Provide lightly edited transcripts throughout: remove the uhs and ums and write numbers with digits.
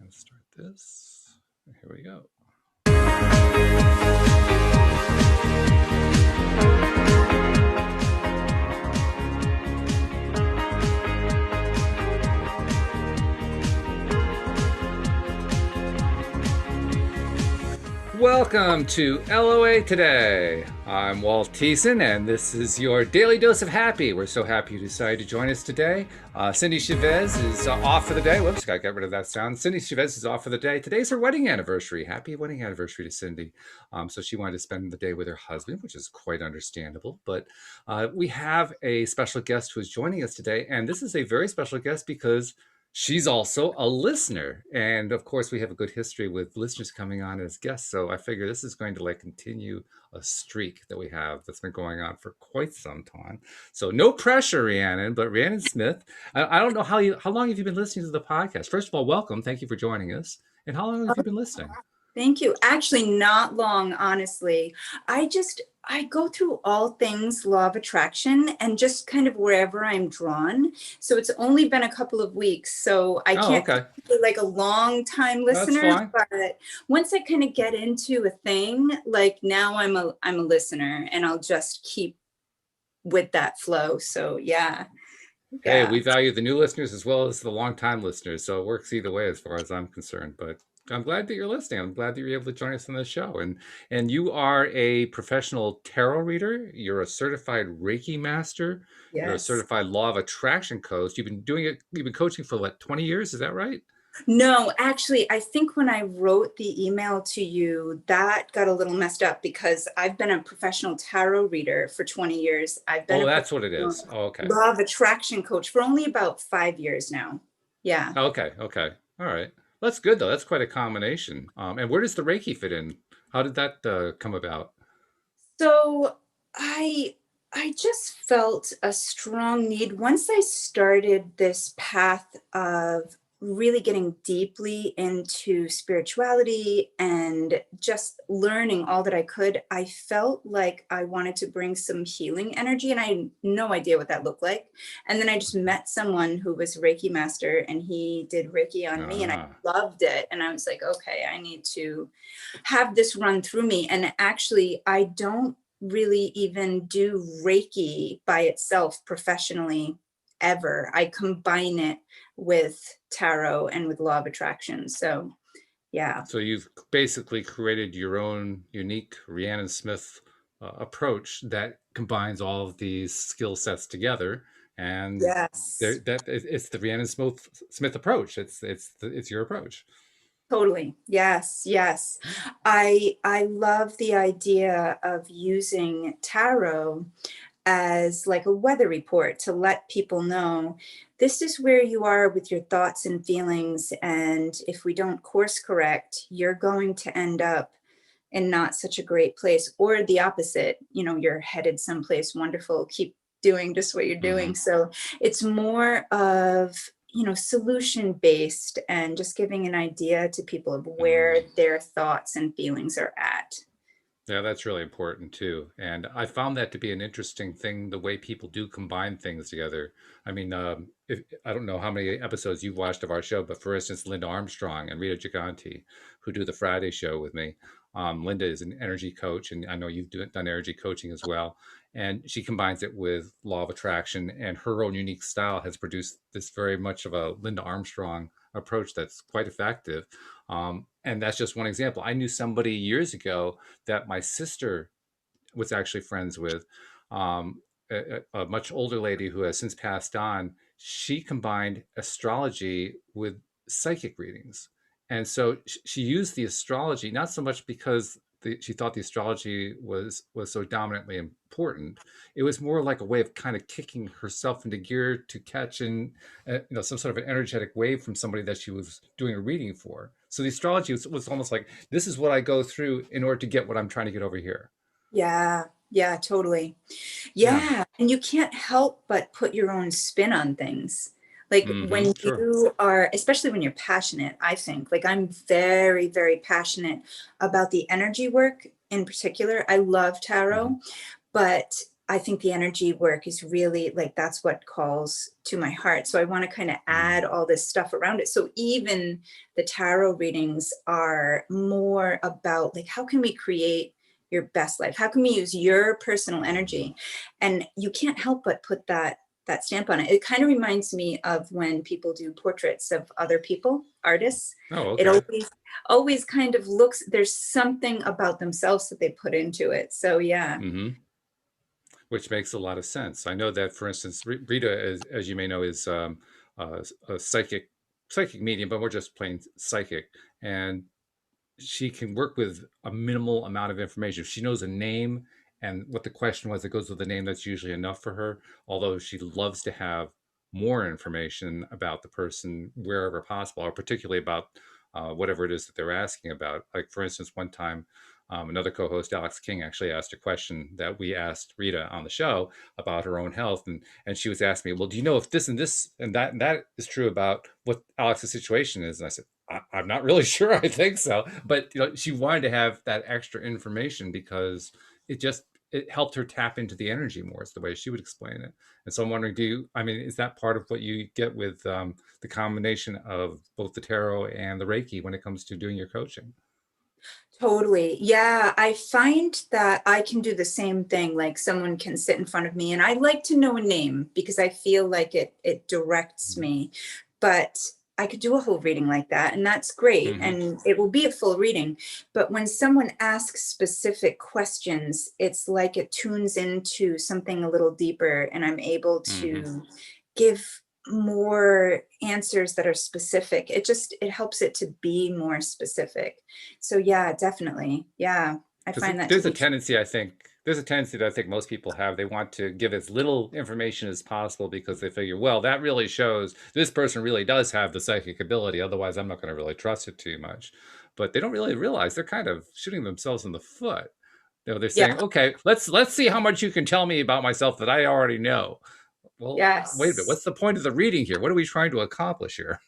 And start this. Here we go. Welcome to LOA Today. I'm Walt and this is your daily dose of happy. We're so happy you decided to join us today. Cindie Chavez is off for the day. Whoops, gotta get rid of that sound. Cindie Chavez is off for the day. Today's her wedding anniversary. Happy wedding anniversary to Cindie. So she wanted to spend the day with her husband, which is quite understandable. But we have a special guest who is joining us today. And this is a very special guest because she's also a listener. And of course, we have a good history with listeners coming on as guests. So I figure this is going to continue a streak that we have that's been going on for quite some time. So no pressure, Rhiannon, but Rhiannon Smith, I don't know how long have you been listening to the podcast? First of all, welcome. Thank you for joining us. And how long have you been listening? Thank you. Actually, not long, honestly. I go through all things law of attraction and just kind of wherever I'm drawn. So it's only been a couple of weeks. So I can't be like a long time listener, but once I kind of get into a thing, like now I'm a listener and I'll just keep with that flow. So yeah. Hey, we value the new listeners as well as the long-time listeners. So it works either way as far as I'm concerned. But I'm glad that you're listening. I'm glad that you're able to join us on the show. And you are a professional tarot reader. You're a certified Reiki Master. Yes. You're a certified Law of Attraction coach. You've been coaching for what, 20 years? Is that right? No, actually, I think when I wrote the email to you, that got a little messed up because I've been a professional tarot reader for 20 years. I've been that's what it is. Oh, okay. Law of Attraction coach for only about 5 years now. Yeah. Okay. All right. That's good, though. That's quite a combination. And where does the Reiki fit in? How did that come about? So I just felt a strong need once I started this path of really getting deeply into spirituality and just learning all that I could. I felt like I wanted to bring some healing energy and I had no idea what that looked like. And then I just met someone who was a Reiki Master and he did Reiki on me and I loved it. And I was like, okay, I need to have this run through me. And actually, I don't really even do Reiki by itself professionally ever. I combine it with tarot and with law of attraction. So yeah. So you've basically created your own unique Rhiannon Smith approach that combines all of these skill sets together. And yes, it's the Rhiannon Smith approach. It's your approach. Totally. Yes. I love the idea of using tarot as like a weather report to let people know this is where you are with your thoughts and feelings. And if we don't course correct, you're going to end up in not such a great place, or the opposite, you're headed someplace wonderful. Keep doing just what you're doing. So it's more of solution based and just giving an idea to people of where their thoughts and feelings are at. Yeah, that's really important too. And I found that to be an interesting thing, the way people do combine things together. I mean, I don't know how many episodes you've watched of our show, but for instance, Linda Armstrong and Rita Giganti, who do the Friday show with me. Linda is an energy coach, and I know you've done energy coaching as well. And she combines it with law of attraction, and her own unique style has produced this very much of a Linda Armstrong approach that's quite effective. And that's just one example. I knew somebody years ago that my sister was actually friends with, a much older lady who has since passed on. She combined astrology with psychic readings. And so she used the astrology, not so much because she thought the astrology was so dominantly important. It was more like a way of kind of kicking herself into gear to catch in some sort of an energetic wave from somebody that she was doing a reading for. So the astrology was almost like, this is what I go through in order to get what I'm trying to get over here. Yeah, totally. Yeah. And you can't help but put your own spin on things. Like when you are, especially when you're passionate, I think, like I'm very, very passionate about the energy work in particular. I love tarot, but I think the energy work is really like that's what calls to my heart. So I want to kind of Mm, add all this stuff around it. So even the tarot readings are more about like how can we create your best life? How can we use your personal energy? And you can't help but put that stamp on it. It kind of reminds me of when people do portraits of other people, artists. oh, It okay. always kind of looks there's something about themselves that they put into it. So yeah. Hmm. Which makes a lot of sense. I know that, for instance, Rita, as you may know, is a psychic medium, but we're just plain psychic, and she can work with a minimal amount of information. If she knows a name and what the question was that goes with the name, that's usually enough for her. Although she loves to have more information about the person wherever possible, or particularly about whatever it is that they're asking about. Like, for instance, one time, another co-host, Alex King, actually asked a question that we asked Rita on the show about her own health, and she was asking me, "Well, do you know if this and this and that is true about what Alex's situation is?" And I said, I'm not really sure. I think so, but she wanted to have that extra information because it helped her tap into the energy more. Is the way she would explain it. And so I'm wondering, I mean, is that part of what you get with the combination of both the tarot and the Reiki when it comes to doing your coaching? Totally. Yeah, I find that I can do the same thing. Like someone can sit in front of me and I like to know a name because I feel like it directs me. But I could do a whole reading like that and that's great Mm-hmm. and it will be a full reading. But when someone asks specific questions, it's like it tunes into something a little deeper and I'm able Mm-hmm. to give more answers that are specific. It helps it to be more specific. So yeah, definitely. Yeah, I Because find that to there's a be true. tendency, I think, there's a tendency that I think most people have. They want to give as little information as possible because they figure, well, that really shows this person really does have the psychic ability. Otherwise, I'm not going to really trust it too much. But they don't really realize they're kind of shooting themselves in the foot. They're Yeah. saying, okay, let's see how much you can tell me about myself that I already know. Well, wait a minute. Yes. What's the point of the reading here? What are we trying to accomplish here?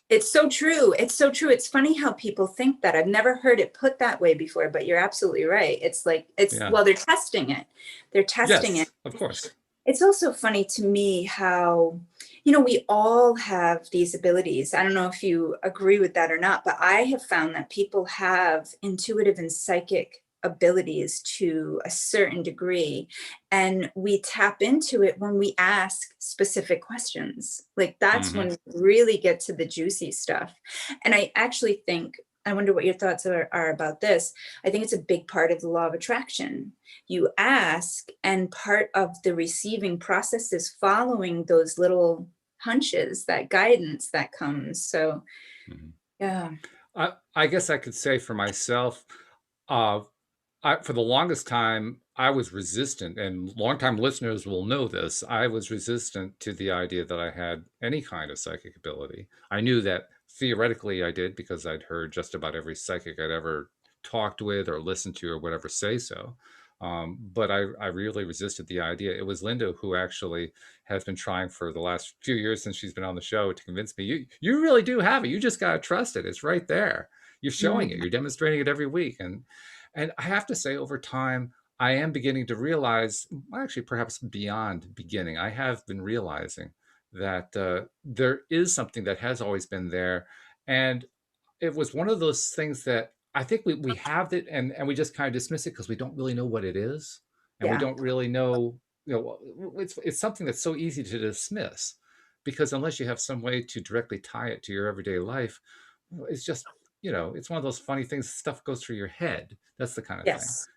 It's so true. It's so true. It's funny how people think that. I've never heard it put that way before, but you're absolutely right. It's like it's Yeah. well, they're testing it. They're testing it. Yes, of course. It's also funny to me how, we all have these abilities. I don't know if you agree with that or not, but I have found that people have intuitive and psychic abilities to a certain degree. And we tap into it when we ask specific questions. Like that's Hmm. when we really get to the juicy stuff. And I actually think, I wonder what your thoughts are about this. I think it's a big part of the law of attraction. You ask, and part of the receiving process is following those little hunches, that guidance that comes. So, yeah, I guess I could say for myself, uh, for the longest time, I was resistant, and longtime listeners will know this. I was resistant to the idea that I had any kind of psychic ability. I knew that theoretically I did because I'd heard just about every psychic I'd ever talked with or listened to or whatever say so. But I really resisted the idea. It was Linda who actually has been trying for the last few years since she's been on the show to convince me, you really do have it. You just got to trust it. It's right there. You're showing it. mm, You're demonstrating it every week. And I have to say, over time, I am beginning to realize, well, actually, perhaps beyond beginning, I have been realizing that there is something that has always been there. And it was one of those things that I think we have it and we just kind of dismiss it because we don't really know what it is. And we yeah, don't really know, it's something that's so easy to dismiss because unless you have some way to directly tie it to your everyday life, well, it's just, it's one of those funny things, stuff goes through your head. That's the kind of thing. yes,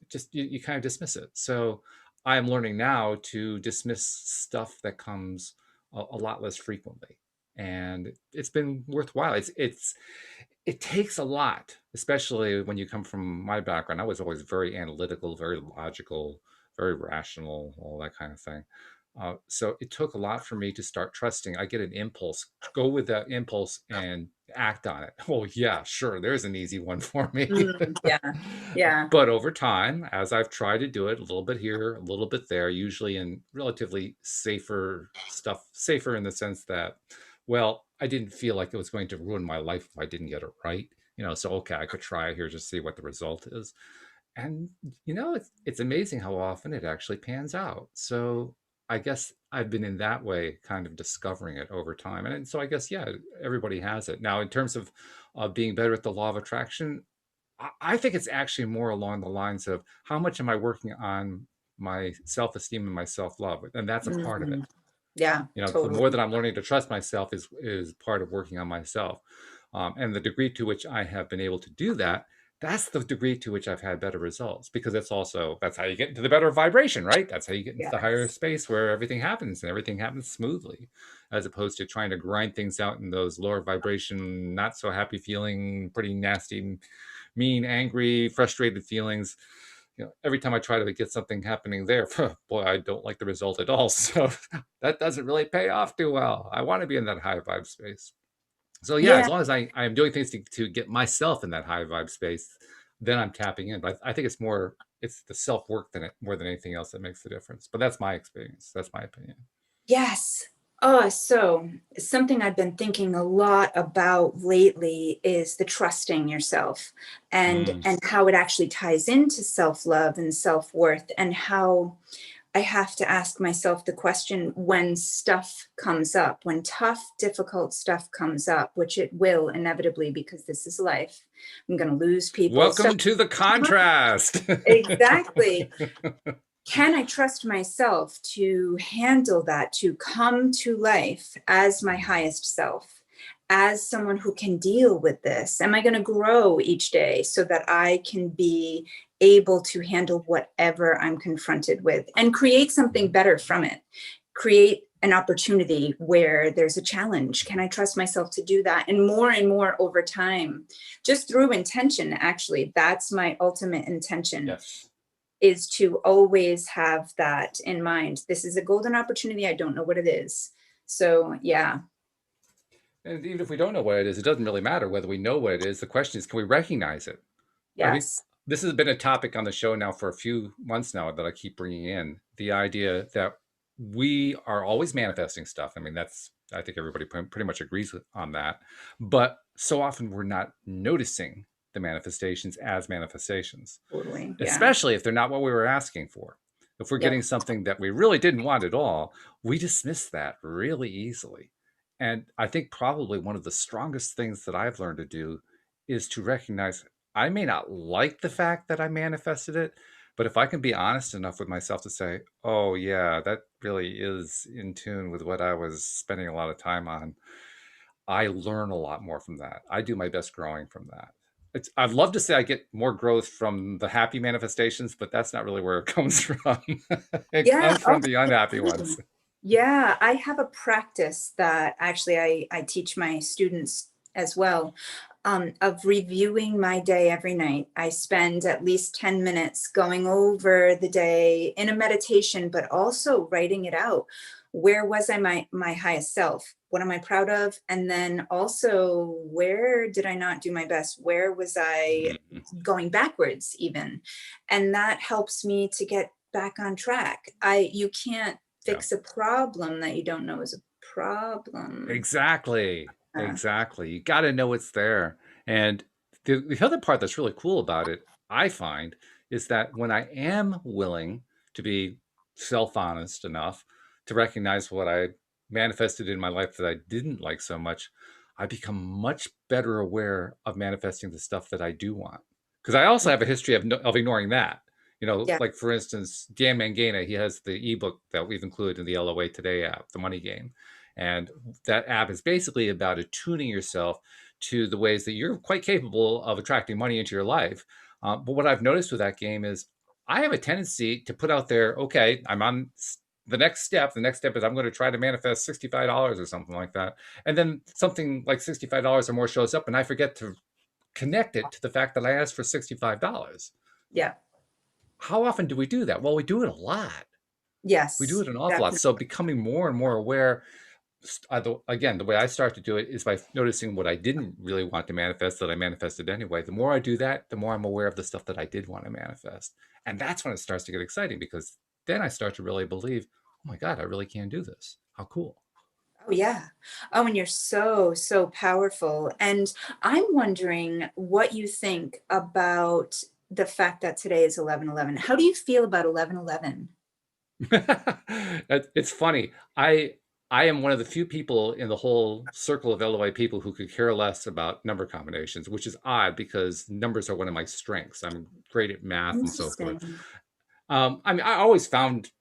Just you kind of dismiss it. So I'm learning now to dismiss stuff that comes a lot less frequently. And it's been worthwhile. It takes a lot, especially when you come from my background. I was always very analytical, very logical, very rational, all that kind of thing. So it took a lot for me to start trusting. I get an impulse, go with that impulse and act on it. Oh, yeah, sure. There's an easy one for me. yeah, yeah, But over time, as I've tried to do it a little bit here, a little bit there, usually in relatively safer stuff, safer in the sense that, well, I didn't feel like it was going to ruin my life if I didn't get it right. So okay, I could try here to see what the result is. And it's amazing how often it actually pans out. So I guess I've been in that way kind of discovering it over time. And so I guess, yeah, everybody has it. Now, in terms of being better at the law of attraction, I think it's actually more along the lines of how much am I working on my self-esteem and my self-love? And that's a part of it. Mhm. Yeah, The more totally. that I'm learning to trust myself is part of working on myself. And the degree to which I have been able to do that, that's the degree to which I've had better results, because that's how you get into the better vibration, right? That's how you get into the higher Yes. space where everything happens and everything happens smoothly, as opposed to trying to grind things out in those lower vibration, not so happy feeling, pretty nasty, mean, angry, frustrated feelings. Every time I try to get something happening there, boy, I don't like the result at all. So that doesn't really pay off too well. I want to be in that high vibe space. So yeah, as Yeah. long as I am doing things to get myself in that high vibe space, then I'm tapping in. But I think it's the self work more than anything else that makes the difference. But that's my experience. That's my opinion. Yes. Oh, so something I've been thinking a lot about lately is the trusting yourself Mm. and how it actually ties into self-love and self-worth, and how I have to ask myself the question when stuff comes up, when tough, difficult stuff comes up, which it will inevitably because this is life. I'm going to lose people, stuff. Welcome to the contrast. Exactly. Can I trust myself to handle that, to come to life as my highest self, as someone who can deal with this? Am I going to grow each day so that I can be able to handle whatever I'm confronted with and create something better from it? Create an opportunity where there's a challenge. Can I trust myself to do that? And more over time, just through intention, actually, that's my ultimate intention, Yes. is to always have that in mind. This is a golden opportunity. I don't know what it is. So, yeah. And even if we don't know what it is, it doesn't really matter whether we know what it is. The question is, can we recognize it? I mean, Yes. this has been a topic on the show now for a few months now that I keep bringing in the idea that we are always manifesting stuff. I mean, I think everybody pretty much agrees on that. But so often we're not noticing the manifestations as manifestations, Totally. Yeah. especially if they're not what we were asking for. If we're Yep. getting something that we really didn't want at all, we dismiss that really easily. And I think probably one of the strongest things that I've learned to do is to recognize I may not like the fact that I manifested it, but if I can be honest enough with myself to say, oh, yeah, that really is in tune with what I was spending a lot of time on, I learn a lot more from that. I do my best growing from that. I'd love to say I get more growth from the happy manifestations, but that's not really where it comes from. It Yeah. comes Oh, from the unhappy ones. absolutely. Yeah. I have a practice that actually I teach my students as well, of reviewing my day every night. I spend at least 10 minutes going over the day in a meditation, but also writing it out. Where was I my highest self? What am I proud of? And then also, where did I not do my best? Where was I Mhm. going backwards even? And that helps me to get back on track. You can't Yeah. fix a problem that you don't know is a problem. Exactly. Uh, Exactly. You got to know it's there. And the other part that's really cool about it, I find, is that when I am willing to be self honest enough to recognize what I manifested in my life that I didn't like so much, I become much better aware of manifesting the stuff that I do want. Because I also have a history of, of ignoring that. yeah, Like for instance, Dan Mangana, he has the ebook that we've included in the LOA Today app, The Money Game. And that app is basically about attuning yourself to the ways that you're quite capable of attracting money into your life. But what I've noticed with that game is I have a tendency to put out there, okay, I'm on the next step. The next step is I'm going to try to manifest $65 or something like that. And then something like $65 or more shows up, and I forget to connect it to the fact that I asked for $65. yeah, How often do we do that? Well, we do it a lot. We do yes, it an awful lot. definitely. So becoming more and more aware, again, the way I start to do it is by noticing what I didn't really want to manifest that I manifested anyway. The more I do that, the more I'm aware of the stuff that I did want to manifest. And that's when it starts to get exciting, because then I start to really believe, oh my God, I really can do this. How cool. Oh, yeah. Oh, and you're so, so powerful. And I'm wondering what you think about the fact that today is 11/11. How do you feel about 11/11? It's funny. I am one of the few people in the whole circle of LOI people who could care less about number combinations, which is odd because numbers are one of my strengths. I'm great at math and so forth. Interesting. I mean, I always found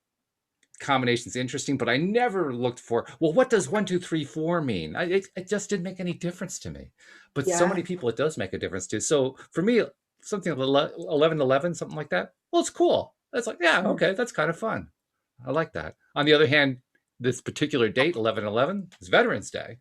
combinations interesting, but I never looked for, well, what does 1, 2, 3, 4 mean? It just didn't make any difference to me. But so Yeah. many people, it does make a difference to. So for me, something like 11/11, something like that, well, it's cool. It's like, yeah, Mm. okay, that's kind of fun. I like that. On the other hand, this particular date, 11/11, is Veterans Day.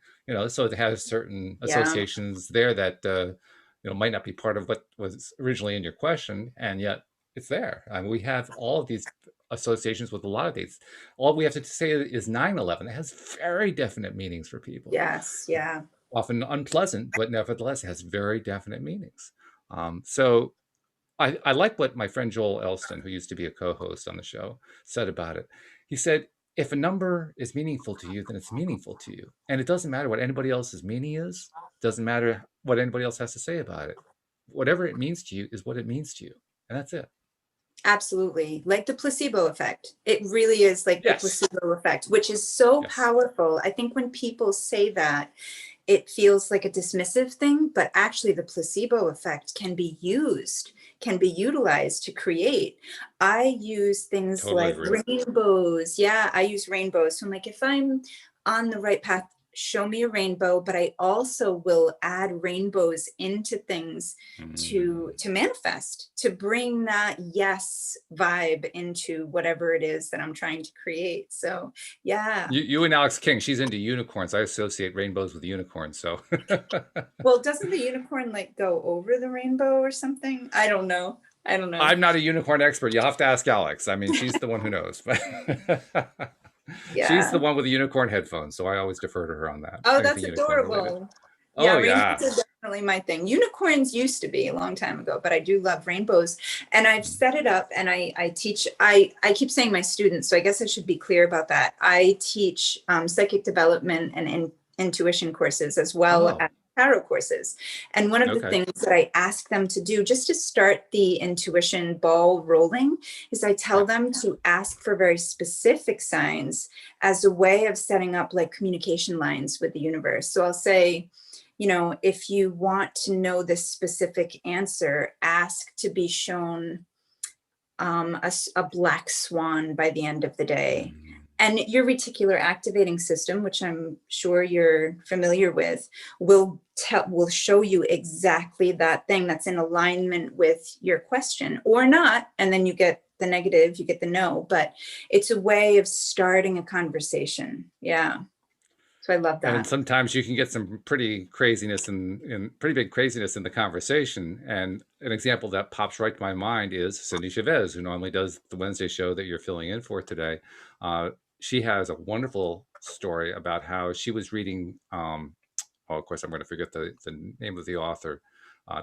So it has certain Yeah. associations there that might not be part of what was originally in your question, and yet it's there. I mean, we have all of these associations with a lot of dates. All we have to say is 9/11. It has very definite meanings for people, Yes. Yeah. often unpleasant, but nevertheless, it has very definite meanings. So I like what my friend Joel Elston, who used to be a co-host on the show, said about it. He said, if a number is meaningful to you, then it's meaningful to you. And it doesn't matter what anybody else's meaning is. It doesn't matter what anybody else has to say about it. Whatever it means to you is what it means to you. And that's it. Absolutely. Like the placebo effect. It really is like the Yes. placebo effect, which is so Yes. powerful. I think when people say that, it feels like a dismissive thing, but actually the placebo effect can be utilized to create. I use things Totally like agree. rainbows. Yeah, I use rainbows. So I'm like, if I'm on the right path, show me a rainbow, but I also will add rainbows into things to manifest, to bring that yes vibe into whatever it is that I'm trying to create. So yeah. You and Alex King, she's into unicorns. I associate rainbows with unicorns. So Well, doesn't the unicorn like go over the rainbow or something? I don't know. I don't know. I'm not a unicorn expert. You'll have to ask Alex. I mean, she's the one who knows. But she's the Yeah. one with the unicorn headphones. So I always defer to her on that. Oh, that's Anything unicorn related. adorable. Yeah, Oh, rainbows yeah. are definitely my thing. Unicorns used to be a long time ago, but I do love rainbows. And I've set it up and I teach, I keep saying my students, so I guess I should be clear about that. I teach psychic development and intuition courses as well Oh, as tarot courses. And one of the okay. things that I ask them to do just to start the intuition ball rolling is I tell Yeah. them to ask for very specific signs as a way of setting up like communication lines with the universe. So I'll say, if you want to know this specific answer, ask to be shown a black swan by the end of the day. Mm. And your reticular activating system, which I'm sure you're familiar with, will show you exactly that thing that's in alignment with your question or not. And then you get the negative, you get the no, but it's a way of starting a conversation. Yeah. So I love And that. sometimes you can get some pretty craziness in pretty big craziness in the conversation. And an example that pops right to my mind is Cindy Chavez, who normally does the Wednesday show that you're filling in for today. She has a wonderful story about how she was reading. Oh, of course, I'm going to forget the name of the author.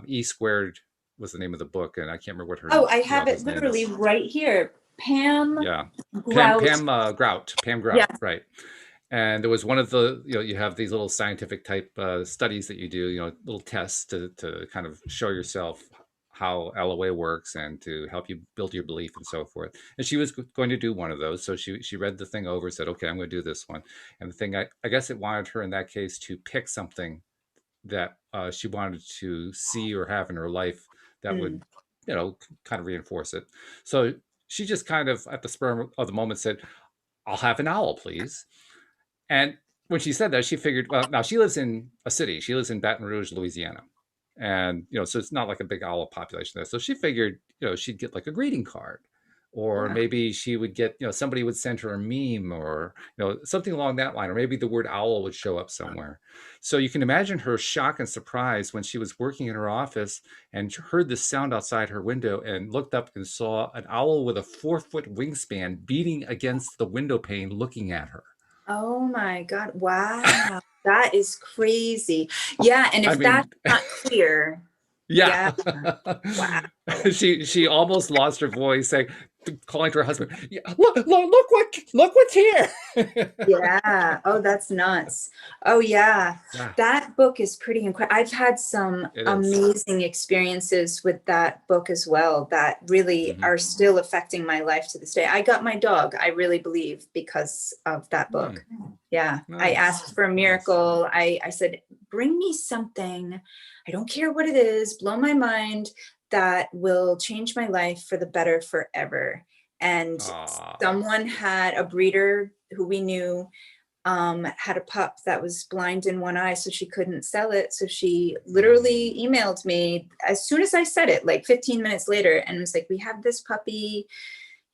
E Squared was the name of the book, and I can't remember what Oh, I the have it author's name literally is. right here. Pam Yeah, Grout. Pam Yeah. Grout, right? And there was one of the, you have these little scientific type studies that you do, little tests to kind of show yourself how LOA works and to help you build your belief and so forth. And she was going to do one of those. So she read the thing over, said, okay, I'm going to do this one. And the thing, I guess it wanted her in that case to pick something that she wanted to see or have in her life that would, Mm. kind of reinforce it. So she just kind of at the spur of the moment said, I'll have an owl, please. And when she said that, she figured, well, now she lives in a city. She lives in Baton Rouge, Louisiana. And, so it's not like a big owl population there. So she figured, she'd get like a greeting card. Or Yeah. maybe she would get, somebody would send her a meme or, something along that line. Or maybe the word owl would show up somewhere. So you can imagine her shock and surprise when she was working in her office and heard this sound outside her window and looked up and saw an owl with a 4-foot wingspan beating against the window pane looking at her. Oh my God. Wow. That is crazy. Yeah. And I if that's mean, not clear, Yeah. Yeah. Wow. She almost lost her voice saying, calling to her husband, yeah, look what's here. Yeah. Oh, that's nuts. Oh, yeah. Yeah, That book is pretty incredible. I've had some it is. amazing experiences with that book as well that really Hmm. are still affecting my life to this day. I got my dog, I really believe, because of that Hmm. book. Yeah. I Nice, asked for a nice. miracle. I said, bring me something. I don't care what it is, blow my mind, that will change my life for the better forever. And Ah. someone had a breeder who we knew, had a pup that was blind in one eye, so she couldn't sell it. So she literally Mm. emailed me as soon as I said it, like 15 minutes later, and was like, "We have this puppy.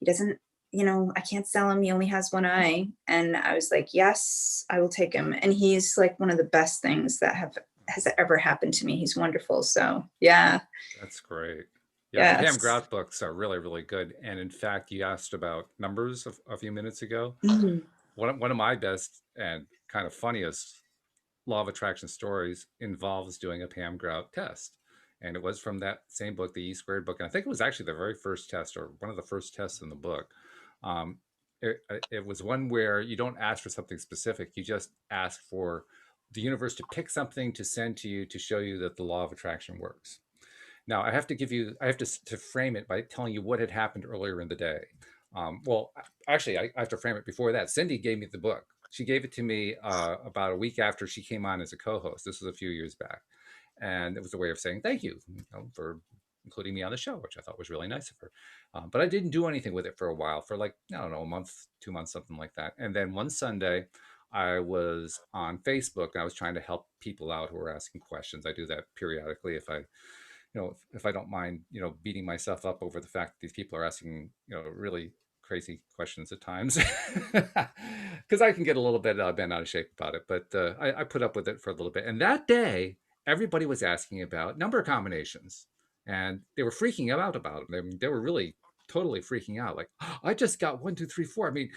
He doesn't, I can't sell him. He only has one eye." And I was like, "Yes, I will take him." And he's like one of the best things that have has ever happened to me. He's wonderful. So yeah, That's great. Yeah, the Pam yes. Grout books are really, really good. And in fact, you asked about numbers a few minutes ago. Mhm. One of my best and kind of funniest law of attraction stories involves doing a Pam Grout test. And it was from that same book, the E Squared book. And I think it was actually the very first test or one of the first tests in the book. Um, it was one where you don't ask for something specific. You just ask for the universe to pick something to send to you to show you that the law of attraction works. Now, I have to frame it by telling you what had happened earlier in the day. Well, actually, I have to frame it before that. Cindie gave me the book. She gave it to me about a week after she came on as a co-host. This was a few years back, and it was a way of saying thank you, for including me on the show, which I thought was really nice of her. But I didn't do anything with it for a while, for like, I don't know, a month, 2 months, something like that. And then one Sunday, I was on Facebook and I was trying to help people out who were asking questions. I do that periodically if if I don't mind, beating myself up over the fact that these people are asking, really crazy questions at times, because I can get a little bit bent out of shape about it. But I put up with it for a little bit. And that day, everybody was asking about number combinations, and they were freaking out about them. They were really totally freaking out. Like, "Oh, I just got 1, 2, 3, 4. I mean,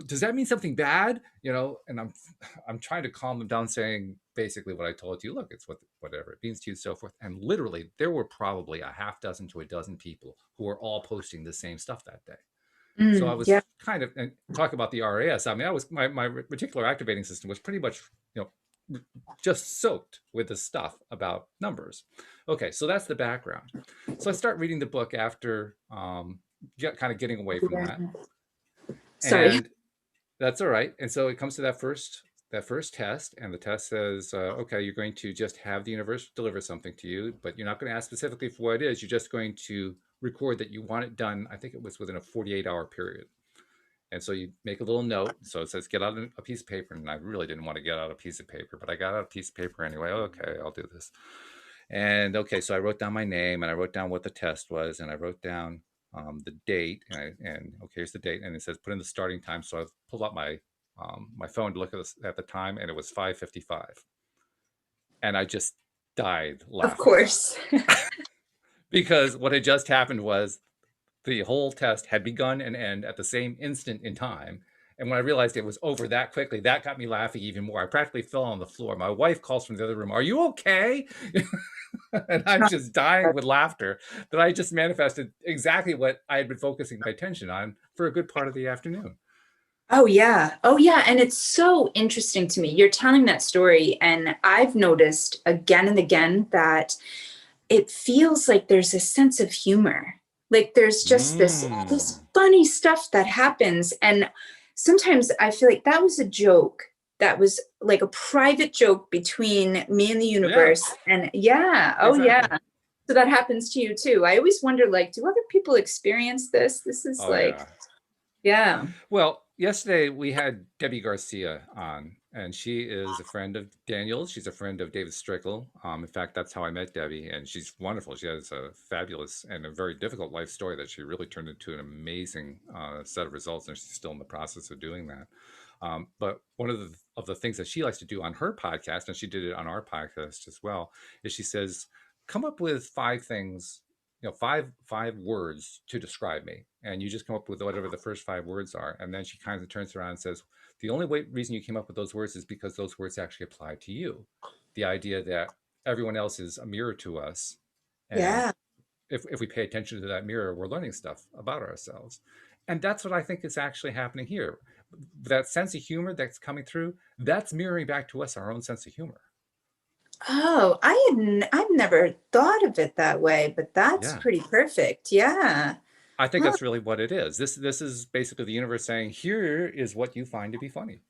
does that mean something bad? And I'm trying to calm them down, saying basically what I told you. Look, it's whatever it means to you, so forth. And literally, there were probably a half dozen to a dozen people who were all posting the same stuff that day. So I was Yeah. kind of, and talk about the RAS. I mean, I was my reticular activating system was pretty much just soaked with the stuff about numbers. Okay, so that's the background. So I start reading the book after kind of getting away from that, Yeah. Sorry. and that's all right. And so it comes to that first test, and the test says, okay, you're going to just have the universe deliver something to you, but you're not going to ask specifically for what it is. You're just going to record that you want it done. I think it was within a 48-hour period. And so you make a little note. So it says, get out a piece of paper. And I really didn't want to get out a piece of paper, but I got out a piece of paper anyway. Okay, I'll do this. And okay, so I wrote down my name and I wrote down what the test was and I wrote down the date and okay, here's the date and it says put in the starting time. So I pulled out my phone to look at the time and it was 5:55, and I just died Of laughing course. because what had just happened was the whole test had begun and end at the same instant in time. And when I realized it was over that quickly, that got me laughing even more. I practically fell on the floor. My wife calls from the other room, "Are you okay?" And I'm just dying with laughter that I just manifested exactly what I had been focusing my attention on for a good part of the afternoon. Oh, yeah. Oh, yeah. And it's so interesting to me. You're telling that story, and I've noticed again and again that it feels like there's a sense of humor. Like there's just this Mm. funny stuff that happens. And sometimes I feel like that was a joke. That was like a private joke between me and the Yeah, universe. And yeah, oh yeah. exactly. So that happens to you too. I always wonder, like, do other people experience this? This is Oh, like, yeah. yeah. Well, yesterday we had Debbie Garcia on, and she is a friend of Daniel's. She's a friend of David Strickle. In fact, that's how I met Debbie, and she's wonderful. She has a fabulous and a very difficult life story that she really turned into an amazing set of results, and she's still in the process of doing that. But one of the things that she likes to do on her podcast, and she did it on our podcast as well, is she says, "Come up with 5 things, five words to describe me," and you just come up with whatever the first 5 words are, and then she kind of turns around and says, "The only reason you came up with those words is because those words actually apply to you. The idea that everyone else is a mirror to us, And Yeah. if we pay attention to that mirror, we're learning stuff about ourselves. And that's what I think is actually happening here. That sense of humor that's coming through, that's mirroring back to us our own sense of humor. Oh, I've never thought of it that way, but that's Yeah. pretty perfect. Yeah. I think Huh. that's really what it is. This is basically the universe saying, here is what you find to be funny.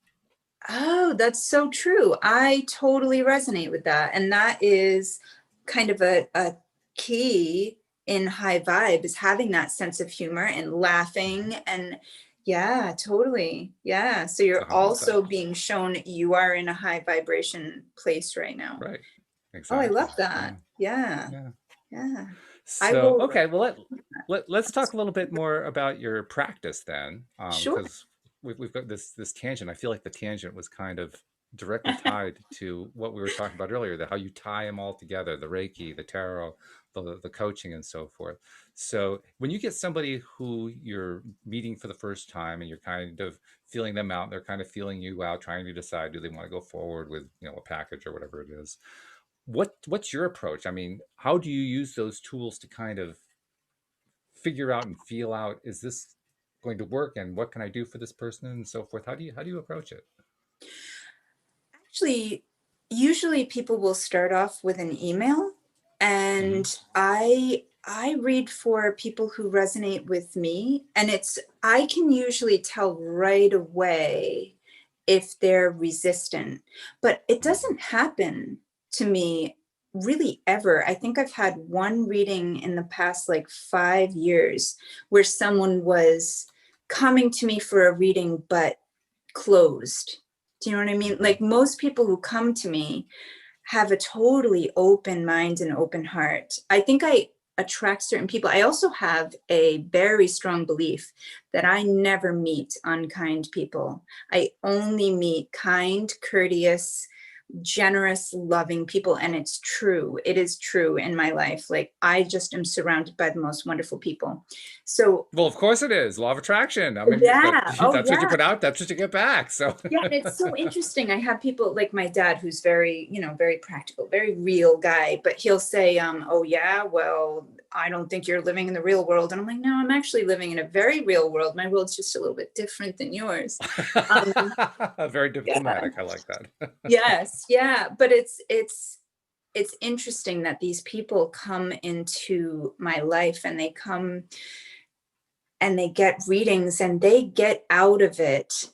Oh, that's so true. I totally resonate with that. And that is kind of a key in high vibe is having that sense of humor and Mhm. laughing and yeah, totally. Yeah. So you're So how about that? also being shown you are in a high vibration place right now. Right. Oh, I Exactly. love Yeah. that. Yeah. Yeah. Yeah. I So, will. okay, well, let's talk a little bit more about your practice then, Sure. because we've got this tangent. I feel like the tangent was kind of directly tied to what we were talking about earlier, the how you tie them all together, the Reiki, the tarot, the coaching, and so forth. So, when you get somebody who you're meeting for the first time and you're kind of feeling them out, they're kind of feeling you out, trying to decide do they want to go forward with a package or whatever it is, what's your approach? I mean, how do you use those tools to kind of figure out and feel out, is this going to work, and what can I do for this person, and so forth? How do you approach it? Actually, usually people will start off with an email, Hmm. and I read for people who resonate with me, and it's I can usually tell right away if they're resistant, but it Hmm. doesn't happen to me really ever. I think I've had one reading in the past like 5 years where someone was coming to me for a reading but closed. Do you know what I mean? Hmm. Like most people who come to me have a totally open mind and open heart. I think I attract certain people. I also have a very strong belief that I never meet unkind people. I only meet kind, courteous, generous, loving people. And it's true. It is true in my life. Like I just am surrounded by the most wonderful people. So, Well, of course it is law of attraction. I mean, yeah. Oh, that's what you yeah. put out, that's what you get back. So Yeah, and it's so interesting. I have people like my dad who's very, very practical, very real guy, but he'll say, oh yeah, well, I don't think you're living in the real world. And I'm like, no, I'm actually living in a very real world. My world's just a little bit different than yours. Um, very yeah, diplomatic. I like that. yes, yeah. But it's interesting that these people come into my life and they come and they get readings and they get out of it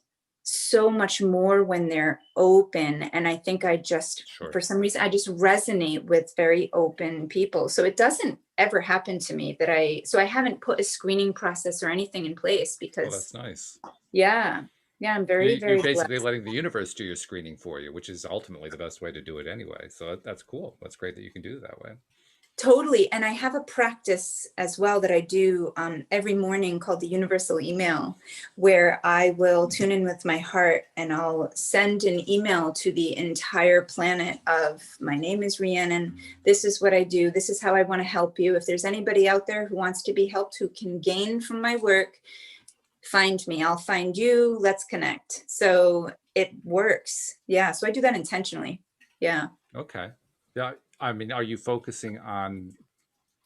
so much more when they're open. And I think I just, Sure. for some reason, I just resonate with very open people. So it doesn't ever happen to me that so I haven't put a screening process or anything in place Well, because, that's nice. yeah, yeah, I'm very, You're very basically blessed. letting the universe do your screening for you, which is ultimately the best way to do it anyway. So that's cool. That's great that you can do it that way. Totally. And I have a practice as well that I do every morning called the universal email, where I will tune in with my heart and I'll send an email to the entire planet of my name is Rhiannon. This is what I do. This is how I want to help you. If there's anybody out there who wants to be helped, who can gain from my work, find me. I'll find you. Let's connect. So it works. Yeah. So I do that intentionally. Yeah. Okay. Yeah. I mean, are you focusing on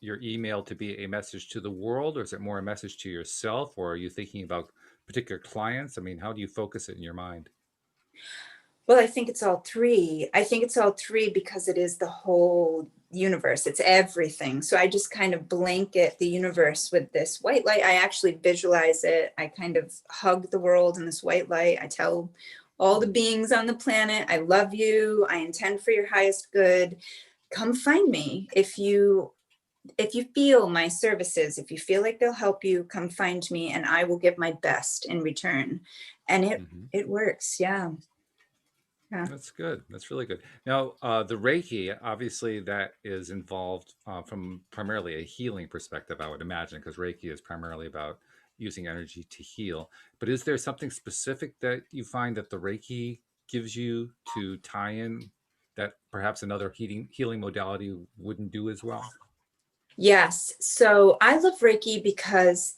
your email to be a message to the world, or is it more a message to yourself, or are you thinking about particular clients? I mean, how do you focus it in your mind? Well, I think it's all three. I think it's all three because it is the whole universe. It's everything. So I just kind of blanket the universe with this white light. I actually visualize it. I kind of hug the world in this white light. I tell all the beings on the planet, I love you. I intend for your highest good. Come find me if you feel my services, if you feel like they'll help you, come find me and I will give my best in return. And it Hmm. it works. Yeah. Yeah. That's good. That's really good. Now, the Reiki, obviously, that is involved from primarily a healing perspective, I would imagine, because Reiki is primarily about using energy to heal. But is there something specific that you find that the Reiki gives you to tie in that perhaps another healing modality wouldn't do as well? Yes. So I love Reiki because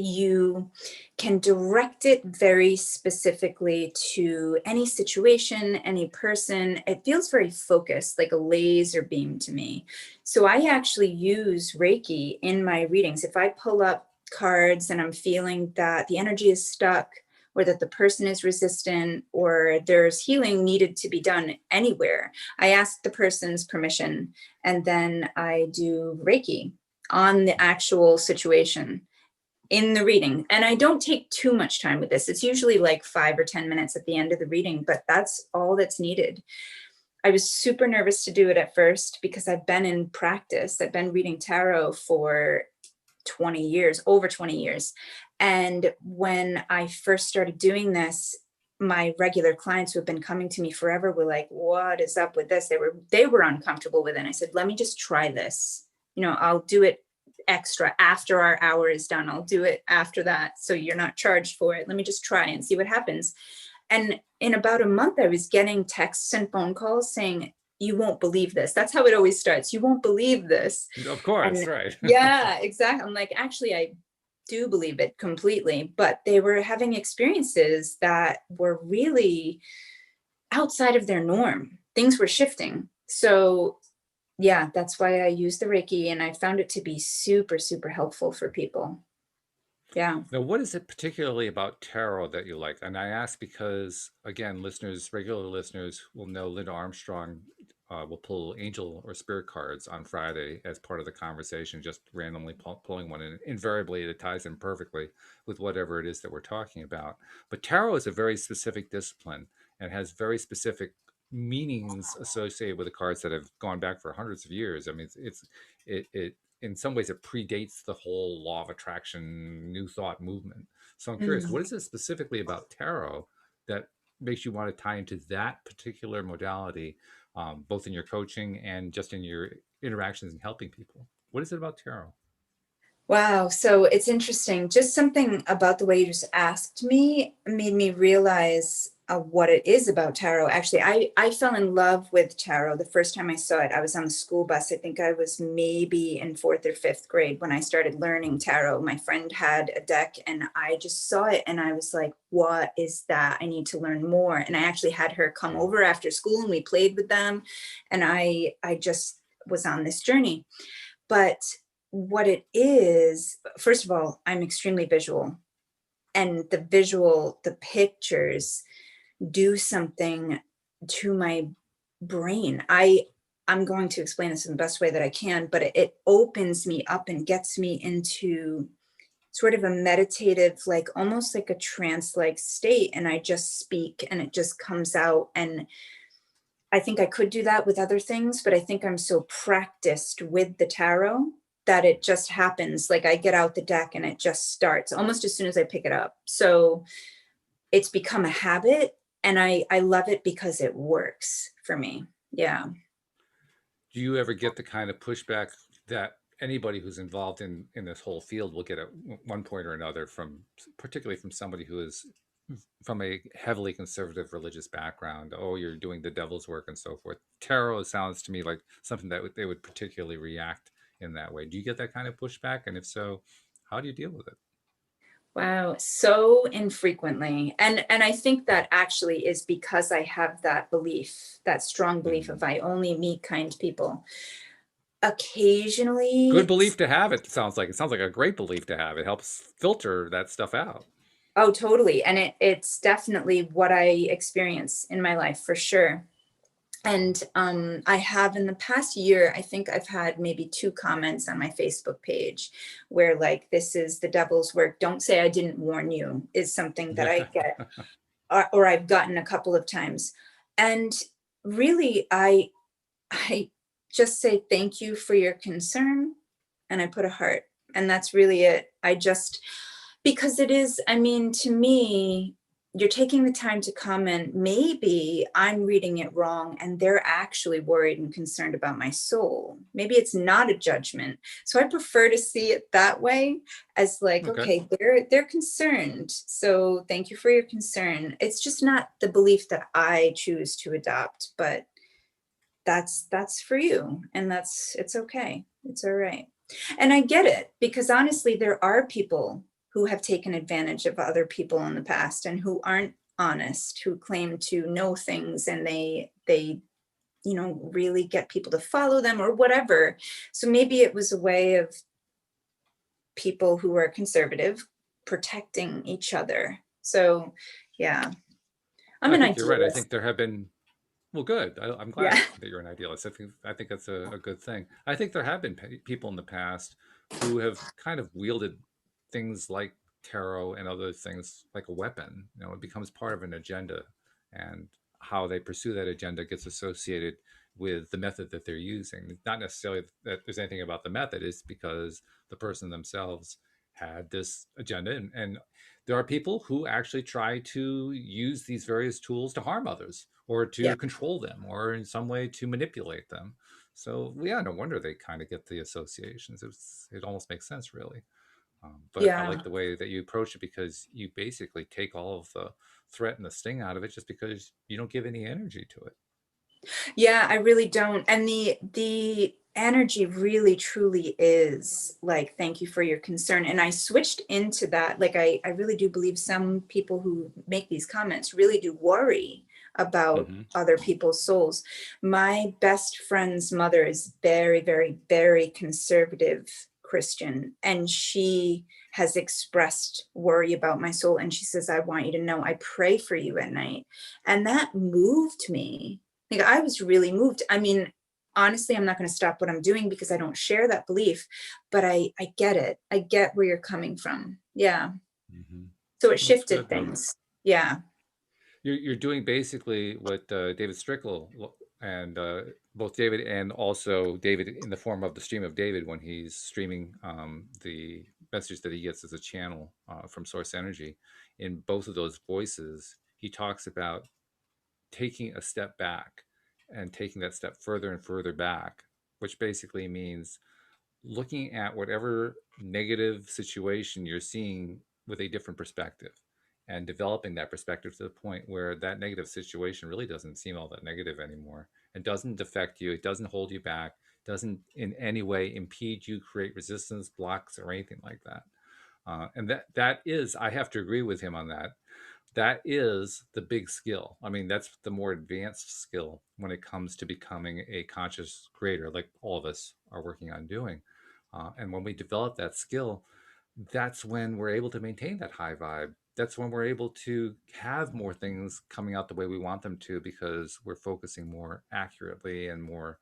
you can direct it very specifically to any situation, any person. It feels very focused, like a laser beam to me. So I actually use Reiki in my readings. If I pull up cards and I'm feeling that the energy is stuck, or that the person is resistant, or there's healing needed to be done anywhere, I ask the person's permission, and then I do Reiki on the actual situation in the reading. And I don't take too much time with this. It's usually like 5 or 10 minutes at the end of the reading, but that's all that's needed. I was super nervous to do it at first because I've been in practice. I've been reading tarot for 20 years, over 20 years. And when I first started doing this, my regular clients who have been coming to me forever were like, what is up with this? They were uncomfortable with it. And I said, let me just try this. I'll do it extra after our hour is done. I'll do it after that. So you're not charged for it. Let me just try and see what happens. And in about a month, I was getting texts and phone calls saying, you won't believe this. That's how it always starts. You won't believe this. Of course, And right. yeah, exactly. I'm like, actually, I do believe it completely, but they were having experiences that were really outside of their norm. Things were shifting. So yeah, that's why I use the Reiki, and I found it to be super, super helpful for people. Yeah. Now, what is it particularly about tarot that you like? And I ask because, again, regular listeners will know Linda Armstrong will pull angel or spirit cards on Friday as part of the conversation, just randomly pulling one. And invariably, it ties in perfectly with whatever it is that we're talking about. But tarot is a very specific discipline and has very specific meanings associated with the cards that have gone back for hundreds of years. I mean, it in some ways it predates the whole law of attraction new thought movement. So I'm curious, Mm. what is it specifically about tarot that makes you want to tie into that particular modality, both in your coaching and just in your interactions and helping people? What is it about tarot? Wow. So it's interesting. Just something about the way you just asked me made me realize what it is about tarot. Actually, I fell in love with tarot the first time I saw it. I was on the school bus. I think I was maybe in fourth or fifth grade when I started learning tarot. My friend had a deck and I just saw it and I was like, what is that? I need to learn more. And I actually had her come over after school and we played with them. And I just was on this journey. But what it is, first of all, I'm extremely visual, and the pictures do something to my brain. I'm going to explain this in the best way that I can, but it opens me up and gets me into sort of a meditative, like almost like a trance like state. And I just speak and it just comes out. And I think I could do that with other things, but I think I'm so practiced with the tarot that it just happens. Like I get out the deck and it just starts almost as soon as I pick it up. So it's become a habit and I love it because it works for me. Yeah. Do you ever get the kind of pushback that anybody who's involved in this whole field will get at one point or another, from particularly from somebody who is from a heavily conservative religious background? Oh, you're doing the devil's work and so forth. Tarot sounds to me like something that they would particularly react in that way. Do you get that kind of pushback? And if so, how do you deal with it? Wow, so infrequently. And I think that actually is because I have that belief, that strong belief of Mm. I only meet kind people. Good Occasionally, belief to have, it sounds like. It sounds like a great belief to have. It helps filter that stuff out. oh, totally. And it's definitely what I experience in my life for sure. And I have in the past year, I think I've had maybe 2 comments on my Facebook page where like, this is the devil's work. Don't say I didn't warn you, is something that I get, or I've gotten a couple of times. And really, I just say thank you for your concern, and I put a heart, and that's really it. I just, because it is, I mean, to me, you're taking the time to comment. Maybe I'm reading it wrong and they're actually worried and concerned about my soul. Maybe it's not a judgment. So I prefer to see it that way, as like, Okay. okay, they're concerned. So thank you for your concern. It's just not the belief that I choose to adopt, but that's for you, and it's okay. It's all right. And I get it, because honestly there are people who have taken advantage of other people in the past and who aren't honest, who claim to know things, and they really get people to follow them or whatever. So maybe it was a way of people who are conservative protecting each other. So yeah, I'm I an think you're right. I idealist. think there have been, well, good. I'm Yeah. glad that you're an idealist. I think that's a good thing. I think there have been people in the past who have kind of wielded things like tarot and other things like a weapon. It becomes part of an agenda, and how they pursue that agenda gets associated with the method that they're using. Not necessarily that there's anything about the method; it's because the person themselves had this agenda, and there are people who actually try to use these various tools to harm others or Yeah. to control them or in some way to manipulate them. So yeah, no wonder they kind of get the associations. It almost makes sense, really. But I Yeah. like the way that you approach it, because you basically take all of the threat and the sting out of it just because you don't give any energy to it. Yeah, I really don't. And the energy really truly is like, thank you for your concern. And I switched into that. Like I really do believe some people who make these comments really do worry about Hmm. other people's souls. My best friend's mother is very, very, very conservative Christian, and she has expressed worry about my soul. And she says, I want you to know I pray for you at night. And that moved me. Like, I was really moved. I mean, honestly, I'm not going to stop what I'm doing because I don't share that belief, but I get it. I get where you're coming from. Yeah. Hmm. So it Well, that's shifted good. things. Yeah. You're doing basically what David Strickle and both David and also David in the form of the stream of David, when he's streaming the message that he gets as a channel from Source Energy. In both of those voices, he talks about taking a step back and taking that step further and further back, which basically means looking at whatever negative situation you're seeing with a different perspective, and developing that perspective to the point where that negative situation really doesn't seem all that negative anymore and doesn't affect you. It doesn't hold you back, doesn't in any way impede you, create resistance, blocks, or anything like that. And that is, I have to agree with him on that. That is the big skill. I mean, that's the more advanced skill when it comes to becoming a conscious creator, like all of us are working on doing. And when we develop that skill, that's when we're able to maintain that high vibe. That's when we're able to have more things coming out the way we want them to, because we're focusing more accurately and more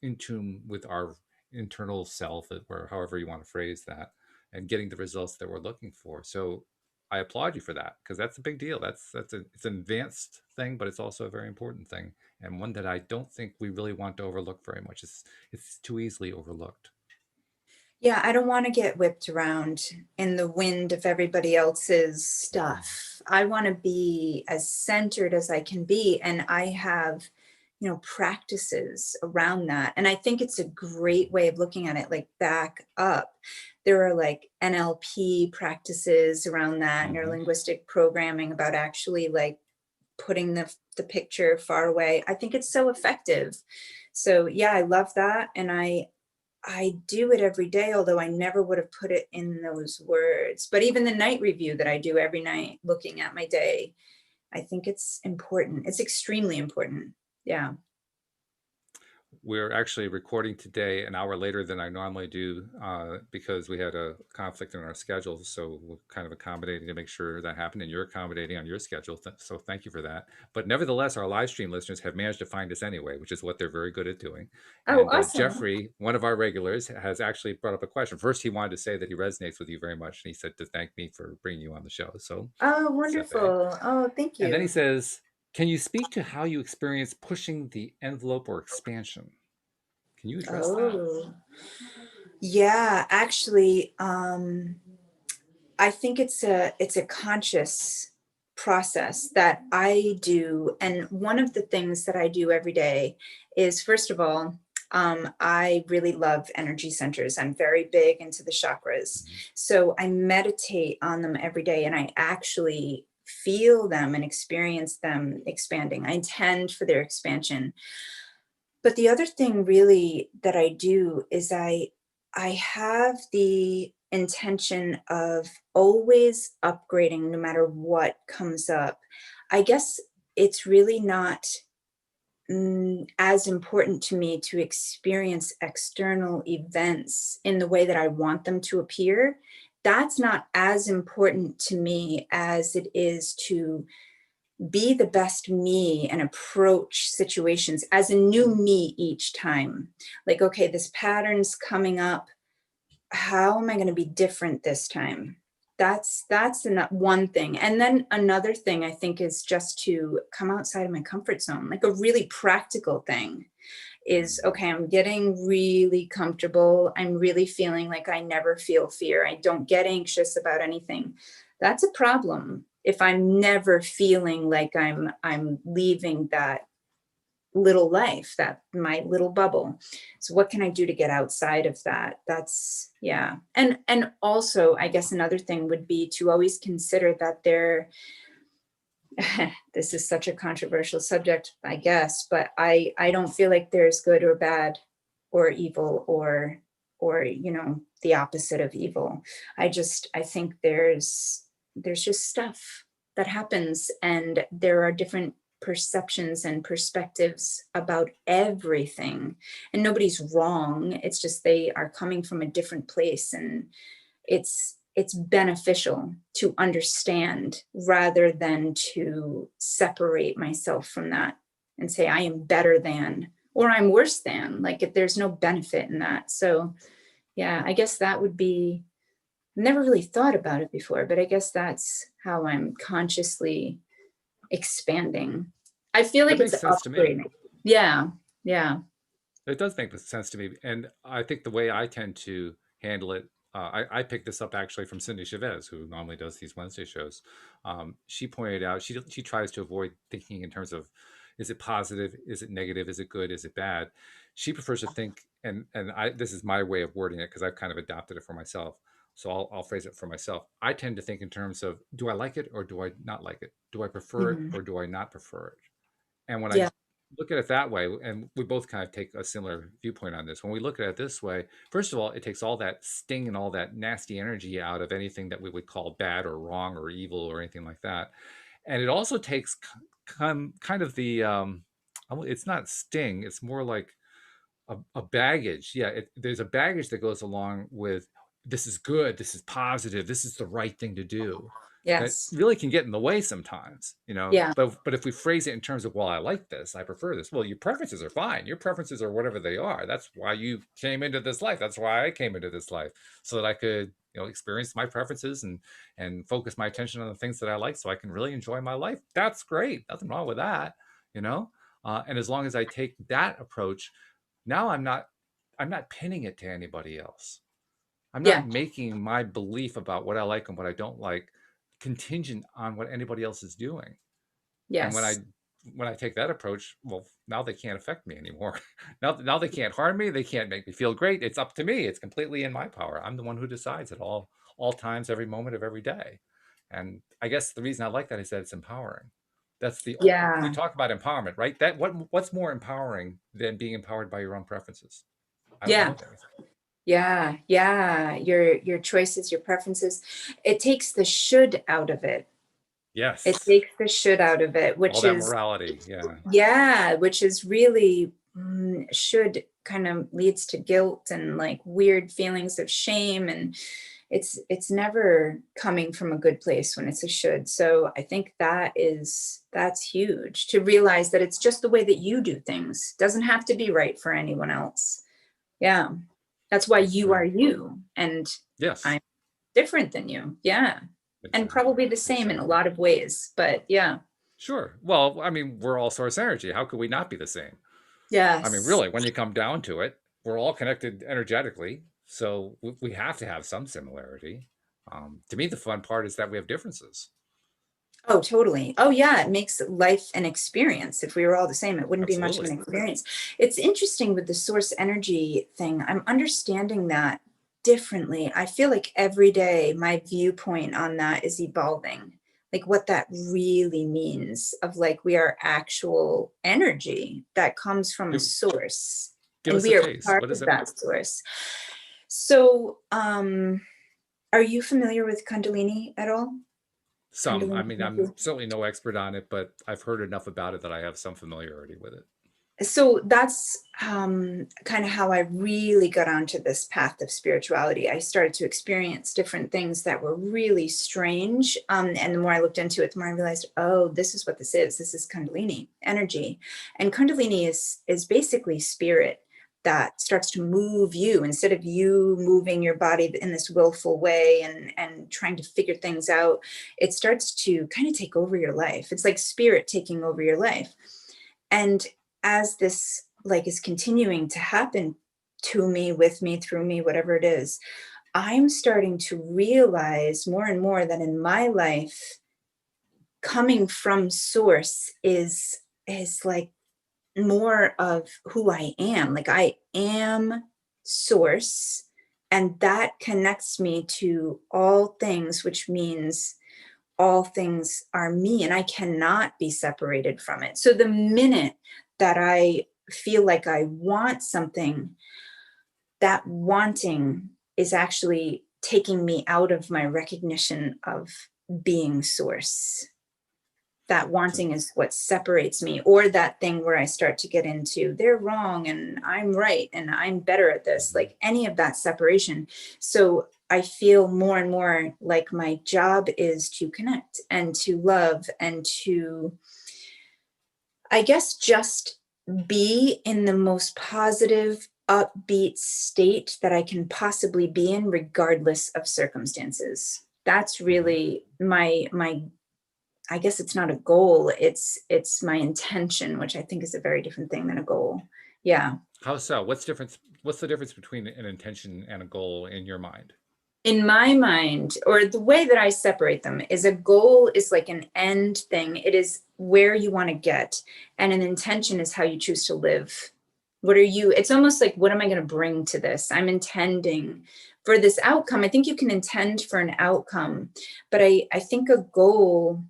in tune with our internal self, or however you want to phrase that, and getting the results that we're looking for. So I applaud you for that, because that's a big deal. It's an advanced thing, but it's also a very important thing, and one that I don't think we really want to overlook very much. It's too easily overlooked. Yeah. I don't want to get whipped around in the wind of everybody else's Mhm. stuff. I want to be as centered as I can be. And I have, practices around that. And I think it's a great way of looking at it, like back up. There are like NLP practices around that, Mhm. neurolinguistic programming, about actually like putting the picture far away. I think it's so effective. So yeah, I love that. And I do it every day, although I never would have put it in those words. But even the night review that I do every night, looking at my day, I think it's important. It's extremely important. Yeah. We're actually recording today an hour later than I normally do, because we had a conflict in our schedules. So we're kind of accommodating to make sure that happened, and you're accommodating on your schedule. So thank you for that. But nevertheless, our live stream listeners have managed to find us anyway, which is what they're very good at doing. Oh, And awesome. Jeffrey, one of our regulars, has actually brought up a question. First, he wanted to say that he resonates with you very much, and he said to thank me for bringing you on the show. So Oh, said that. wonderful. Oh, thank And then he you. says, can you speak to how you experience pushing the envelope or expansion? Can you address that? Oh, yeah. Actually, I think it's a conscious process that I do. And one of the things that I do every day is, first of all, I really love energy centers. I'm very big into the chakras. Mhm. So I meditate on them every day, and I actually feel them and experience them expanding. I intend for their expansion. But the other thing really that I do is I have the intention of always upgrading no matter what comes up, I guess it's really not as important to me to experience external events in the way that I want them to appear. That's not as important to me as it is to be the best me and approach situations as a new me each time. Like, okay, this pattern's coming up. How am I going to be different this time? That's one thing. And then another thing I think is just to come outside of my comfort zone. Like a really practical thing is, Mhm. okay, I'm getting really comfortable. I'm really feeling like I never feel fear. I don't get anxious about anything. That's a problem. If I'm never feeling like I'm leaving that little life, that my little bubble. So what can I do to get outside of that? That's yeah. And also I guess another thing would be to always consider that there this is such a controversial subject, I guess, but I don't feel like there's good or bad or evil or the opposite of evil. I think there's just stuff that happens and there are different perceptions and perspectives about everything and nobody's wrong. It's just they are coming from a different place and it's beneficial to understand rather than to separate myself from that and say I am better than or I'm worse than. Like if there's no benefit in that. So yeah, I guess that would be never really thought about it before, but I guess that's how I'm consciously expanding. I feel That like it's makes sense to me. upgrading. Yeah. Yeah. It does make sense to me, and I think the way I tend to handle it, I picked this up actually from Cindy Chavez, who normally does these Wednesday shows. She pointed out she tries to avoid thinking in terms of is it positive, is it negative, is it good, is it bad. She prefers to think, and I this is my way of wording it because I've kind of adopted it for myself. So I'll phrase it for myself. I tend to think in terms of do I like it or do I not like it? Do I prefer it Mhm. or do I not prefer it? And when I Yeah. look at it that way, and we both kind of take a similar viewpoint on this, when we look at it this way, first of all, it takes all that sting and all that nasty energy out of anything that we would call bad or wrong or evil or anything like that. And it also takes kind of the, it's not sting, it's more like a baggage. Yeah, there's a baggage that goes along with this is good, this is positive, this is the right thing to do. That Yes. really can get in the way sometimes, you know. Yeah. But if we phrase it in terms of, well, I like this, I prefer this. Well, your preferences are fine. Your preferences are whatever they are. That's why you came into this life. That's why I came into this life, so that I could, experience my preferences and focus my attention on the things that I like, so I can really enjoy my life. That's great. Nothing wrong with that, you know. And as long as I take that approach, now I'm not pinning it to anybody else. I'm not Yeah. making my belief about what I like and what I don't like contingent on what anybody else is doing. And when Yes. I take that approach, well, now they can't affect me anymore. Now they can't harm me. They can't make me feel great. It's up to me. It's completely in my power. I'm the one who decides at all times, every moment of every day. And I guess the reason I like that is that it's empowering. We Yeah. talk about empowerment, right? What's more empowering than being empowered by your own preferences? I don't know Yeah. of anything. Yeah. Yeah. Your choices, your preferences. It takes the should out of it. It Yes. takes the should out of it, All which that is morality. Yeah. yeah, which is really should kind of leads to guilt and like weird feelings of shame and it's never coming from a good place when it's a should. So I think that's huge to realize that it's just the way that you do things. Doesn't have to be right for anyone else. Yeah. That's why That's you are true. you and Yes. I'm different than you. Yeah. And Exactly. probably the same in a Exactly. lot of ways, but yeah. Sure. Well, I mean, we're all source energy. How could we not be the same? I mean, Yes. really, when you come down to it, we're all connected energetically. So we have to have some similarity. To me, the fun part is that we have differences. Oh, totally. Oh, yeah. It makes life an experience. If we were all the same, it wouldn't be much of an Absolutely. experience. It's interesting with the source energy thing. I'm understanding that differently. I feel like every day my viewpoint on that is evolving, like what that really means of like we are actual energy that comes from a Give, source give and us a we are taste. part What does of it? that source. So, Are you familiar with Kundalini at all? Some, I Kundalini mean, I'm energy? certainly no expert on it, but I've heard enough about it that I have some familiarity with it. So that's kind of how I really got onto this path of spirituality. I started to experience different things that were really strange. And the more I looked into it, the more I realized, oh, this is what this is. This is Kundalini energy. And Kundalini is basically spirit that starts to move you instead of you moving your body in this willful way and trying to figure things out. It starts to kind of take over your life. It's like spirit taking over your life. And as this like is continuing to happen to me, with me, through me, whatever it is, I'm starting to realize more and more that in my life, coming from source is like more of who I am. Like I am source, and that connects me to all things, which means all things are me and I cannot be separated from it. So the minute that I feel like I want something, that wanting is actually taking me out of my recognition of being source. That So, wanting is what separates me, or that thing where I start to get into they're wrong and I'm right and I'm better at this, mhm. like any of that separation. So I feel more and more like my job is to connect and to love and to, I guess, just be in the most positive, upbeat state that I can possibly be in, regardless of circumstances. That's Mhm. really my I guess it's not a goal, it's my intention, which I think is a very different thing than a goal. Yeah. How so? What's the difference between an intention and a goal in your mind? In my mind, or the way that I separate them, is a goal is like an end thing. It is where you want to get, and an intention is how you choose to live. What are you, it's almost like, what am I going to bring to this? I'm intending for this outcome. I think you can intend for an outcome, but I think a goal,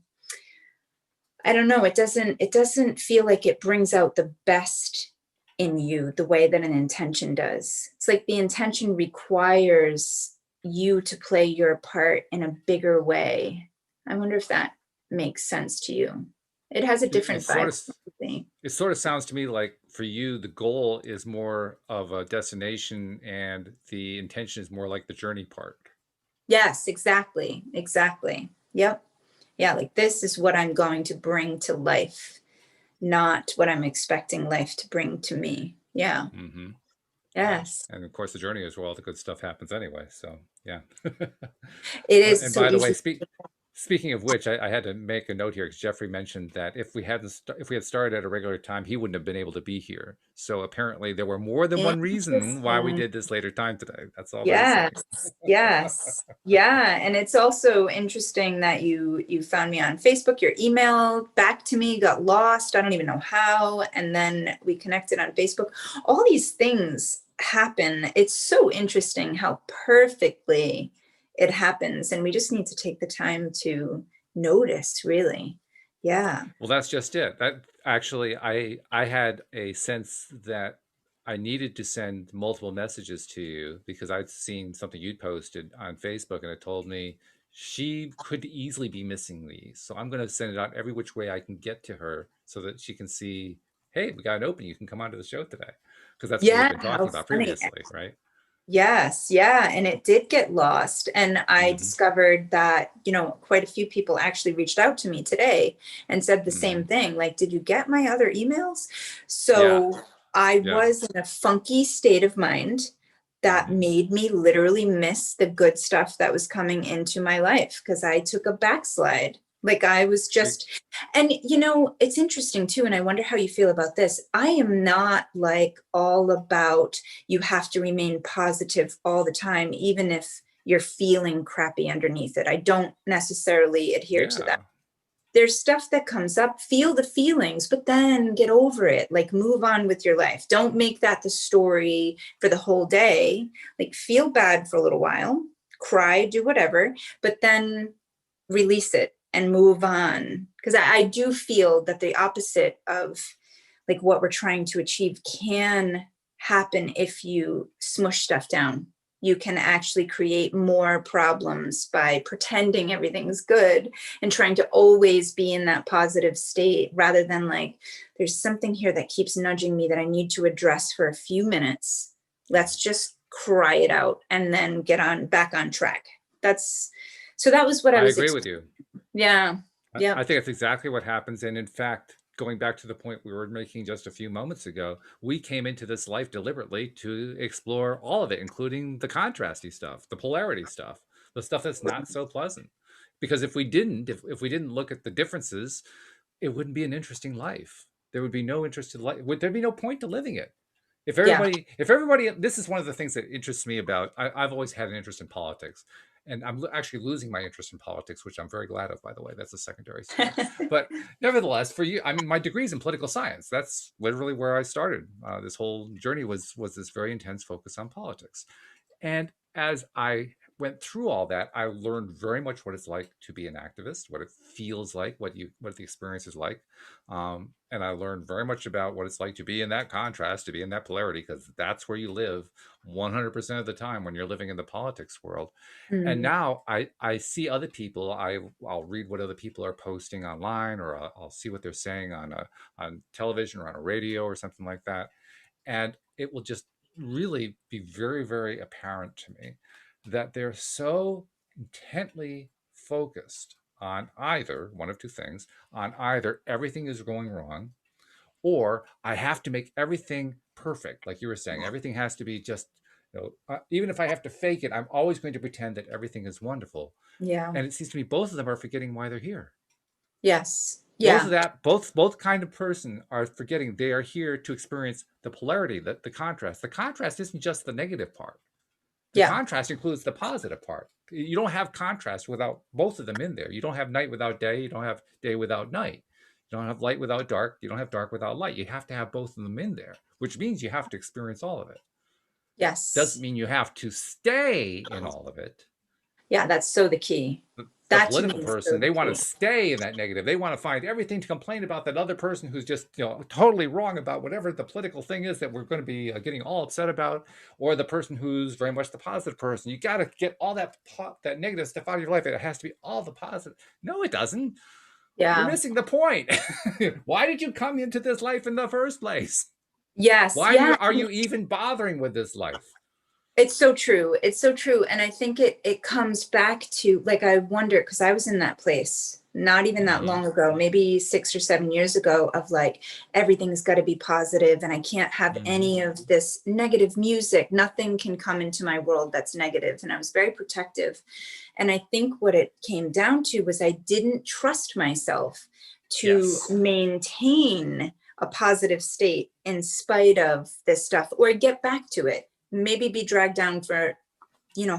I don't know, it doesn't feel like it brings out the best in you the way that an intention does. It's like the intention requires you to play your part in a bigger way. I wonder if that makes sense to you. It has a It different sort vibe. of it sort of sounds to me like for you the goal is more of a destination and the intention is more like the journey part. Yes, exactly. Exactly. Yep. Yeah, like this is what I'm going to bring to life, not what I'm expecting life to bring to me. Yeah. Mhm. Yeah, Yes. and of course the journey is where all the good stuff happens anyway, so yeah. It And is so by the way, easy. speaking of which, I had to make a note here because Jeffrey mentioned that if we had started at a regular time, he wouldn't have been able to be here. So apparently there were more than one reason why we Interesting. did this later time today. That's all there is to Yes, yes. Yeah, and it's also interesting that you found me on Facebook. Your email back to me got lost. I don't even know how. And then we connected on Facebook. All these things happen. It's so interesting how perfectly it happens. And we just need to take the time to notice, really. Yeah. Well, that's just it. That actually, I had a sense that I needed to send multiple messages to you because I'd seen something you'd posted on Facebook, and it told me she could easily be missing these. So I'm going to send it out every which way I can get to her so that she can see, hey, we got an opening. You can come onto the show today because that's what we've Yeah, been how talking about funny. previously, right? Yes, yeah, and it did get lost. And I Hmm. discovered that, quite a few people actually reached out to me today and said the Hmm. same thing. Like, did you get my other emails? Yeah. So I Yeah. was in a funky state of mind that Hmm. made me literally miss the good stuff that was coming into my life because I took a backslide. Like I was just, and it's interesting too. And I wonder how you feel about this. I am not like all about you have to remain positive all the time, even if you're feeling crappy underneath it. I don't necessarily adhere to that. Yeah. There's stuff that comes up, feel the feelings, but then get over it. Like move on with your life. Don't make that the story for the whole day. Like feel bad for a little while, cry, do whatever, but then release it and move on. Because I do feel that the opposite of like what we're trying to achieve can happen if you smush stuff down. you can actually create more problems by pretending everything's good and trying to always be in that positive state, rather than like, there's something here that keeps nudging me that I need to address for a few minutes. Let's just cry it out and then get on back on track. That's so that was what I I was agree with you. yeah. I Yep. think that's exactly what happens. And in fact, going back to the point we were making just a few moments ago, we came into this life deliberately to explore all of it, including the contrasty stuff, the polarity stuff, the stuff that's not so pleasant. Because if we didn't, if we didn't look at the differences, it wouldn't be an interesting life. There would be no interest in life. Would there be no point to living it? Yeah. If everybody, this is one of the things that interests me about. I've always had an interest in politics, and I'm actually losing my interest in politics, which I'm very glad of, by the way. That's a secondary story. But nevertheless, for you, I mean, my degree's in political science. That's literally where I started. This whole journey was this very intense focus on politics. And as I went through all that, I learned very much what it's like to be an activist, what it feels like, what the experience is like, and I learned very much about what it's like to be in that contrast, to be in that polarity, because that's where you live 100% of the time when you're living in the politics world. And Mm. now I see other people. I'll read what other people are posting online, or I'll see what they're saying on television or on a radio or something like that, and it will just really be very, very apparent to me that they're so intently focused on either one of two things, on either everything is going wrong, or I have to make everything perfect. Like you were saying, everything has to be just, even if I have to fake it, I'm always going to pretend that everything is wonderful. Yeah. And it seems to me both of them are forgetting why they're here. Yes. Both Yeah. of that, both kind of person are forgetting they are here to experience the polarity, the contrast. The contrast isn't just the negative part. The Yeah. contrast includes the positive part. You don't have contrast without both of them in there. You don't have night without day. You don't have day without night. You don't have light without dark. You don't have dark without light. You have to have both of them in there, which means you have to experience all of it. Doesn't Yes. mean you have to stay in all of it. Yeah, that's so the key. The That to me political is so person, the they want to key. stay in that negative. They want to find everything to complain about that other person who's just, totally wrong about whatever the political thing is that we're going to be getting all upset about, or the person who's very much the positive person. You got to get all that negative stuff out of your life. It has to be all the positive. No, it doesn't. You're Yeah. missing the point. Why did you come into this life in the first place? Yes. Why Yeah. are you even bothering with this life? It's so true. It's so true. And I think it comes back to, like, I wonder, because I was in that place not even that Mm-hmm. long ago, maybe 6 or 7 years ago, of like, everything's got to be positive and I can't have Mm-hmm. any of this negative music. Nothing can come into my world that's negative. And I was very protective. And I think what it came down to was I didn't trust myself to Yes. maintain a positive state in spite of this stuff, or get back to it, maybe be dragged down for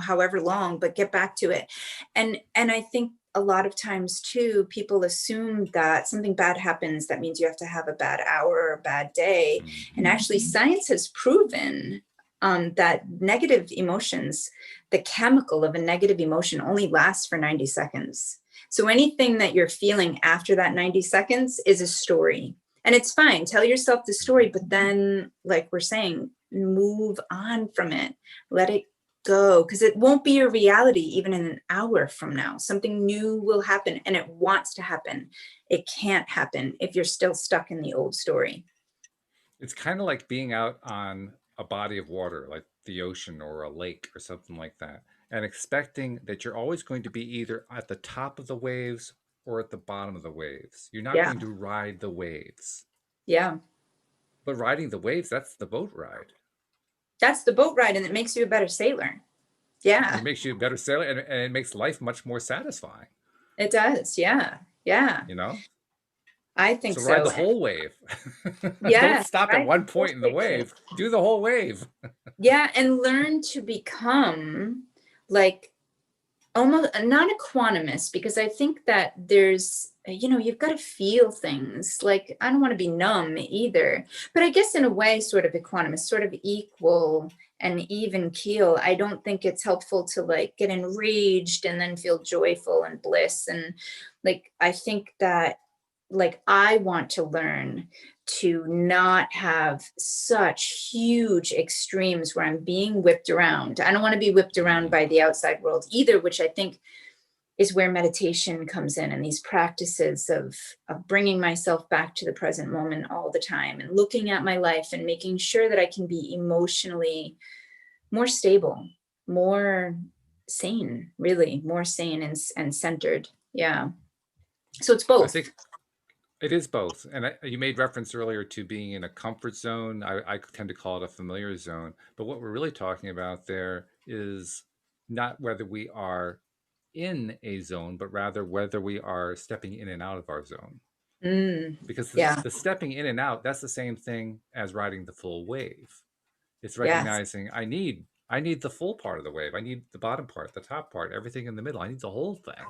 however long, but get back to it. And I think a lot of times too, people assume that something bad happens, that means you have to have a bad hour or a bad day. And Mm-hmm. actually science has proven that negative emotions, the chemical of a negative emotion only lasts for 90 seconds. So anything that you're feeling after that 90 seconds is a story. And it's fine, tell yourself the story, but then, like we're saying, move on from it, let it go, because it won't be your reality even in an hour from now. Something new will happen, and it wants to happen. It can't happen if you're still stuck in the old story. It's kind of like being out on a body of water, like the ocean or a lake or something like that, and expecting that you're always going to be either at the top of the waves or at the bottom of the waves. You're not Yeah. going to ride the waves. Yeah. But riding the waves, that's the boat ride. That's the boat ride, and it makes you a better sailor. And Yeah, it makes you a better sailor, and it makes life much more satisfying, it does. Yeah. Yeah. you know? I think So ride so. the whole wave. Don't Yes, stop at right. one point in the Totally. wave. Do the whole wave. Yeah, and learn to become like almost not a quantumist, because I think that there's, you've got to feel things. Like, I don't want to be numb either, but I guess in a way, sort of equanimous, sort of equal and even keel. I don't think it's helpful to like get enraged and then feel joyful and bliss. And like, I think that, like, I want to learn to not have such huge extremes where I'm being whipped around. I don't want to be whipped around by the outside world either, which I think is where meditation comes in, and these practices of bringing myself back to the present moment all the time and looking at my life and making sure that I can be emotionally more stable, more sane, really more sane and centered. Yeah. So it's I both. think it is both. And you made reference earlier to being in a comfort zone. I tend to call it a familiar zone. But what we're really talking about there is not whether we are in a zone, but rather whether we are stepping in and out of our zone. Mm, Because yeah. the stepping in and out, that's the same thing as riding the full wave. It's Yes. recognizing I need the full part of the wave. I need the bottom part, the top part, everything in the middle. I need the whole thing.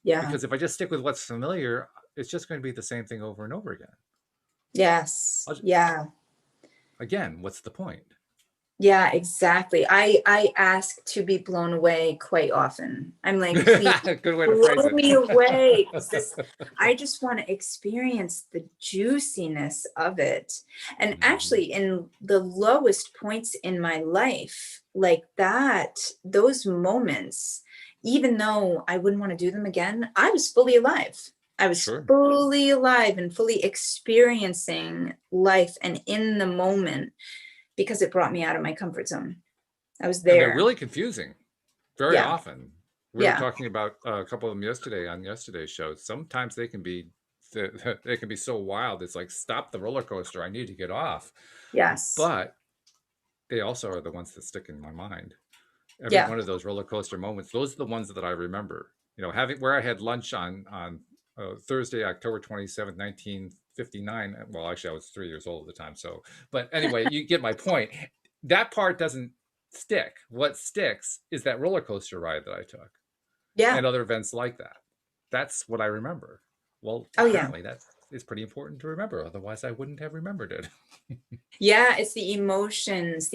Yeah. Because if I just stick with what's familiar, it's just going to be the same thing over and over again. Yes. I'll, Yeah. again, what's the point? Yeah, exactly. I ask to be blown away quite often. I'm like, please Good way to phrase blow it. me away, because this, I just want to experience the juiciness of it. And Mhm. actually, in the lowest points in my life, like that, those moments, even though I wouldn't want to do them again, I was fully alive. I was Sure. fully alive and fully experiencing life and in the moment, because it brought me out of my comfort zone. I was And they're there. really confusing very Yeah. often. We were Yeah. talking about a couple of them yesterday on yesterday's show. Sometimes they can be so wild. It's like, stop the roller coaster. I need to get off. Yes. But they also are the ones that stick in my mind. Every Yeah. one of those roller coaster moments, those are the ones that I remember. Having where I had lunch on Thursday, October 27th, 1959. Well, actually, I was 3 years old at the time. So, but anyway, you get my point. That part doesn't stick. What sticks is that roller coaster ride that I took Yeah. and other events like that. That's what I remember. Well, Oh, yeah. apparently that is pretty important to remember. Otherwise, I wouldn't have remembered it. Yeah, it's the emotions,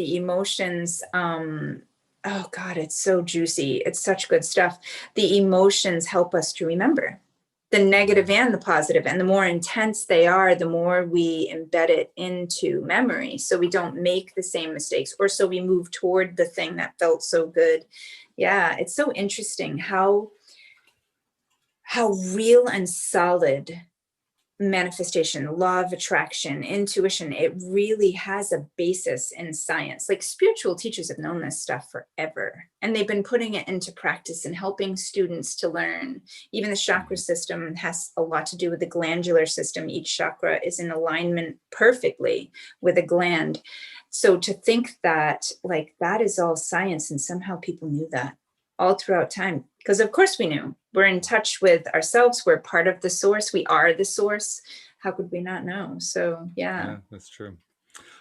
oh God, it's so juicy. It's such good stuff. The emotions help us to remember the negative Mhm. and the positive, and the more intense they are, the more we embed it into memory, so we don't make the same mistakes, or so we move toward the thing that felt so good. Yeah, it's so interesting how real and solid manifestation, law of attraction, intuition, it really has a basis in science. Like, spiritual teachers have known this stuff forever, and they've been putting it into practice and helping students to learn. Even the chakra Mhm. system has a lot to do with the glandular system. Each chakra is in alignment perfectly with a gland. So to think that, like, that is all science, and somehow people knew that all throughout time, because of course we knew. We're in touch with ourselves, we're part of the source, we are the source. How could we not know? So yeah. Yeah, that's true.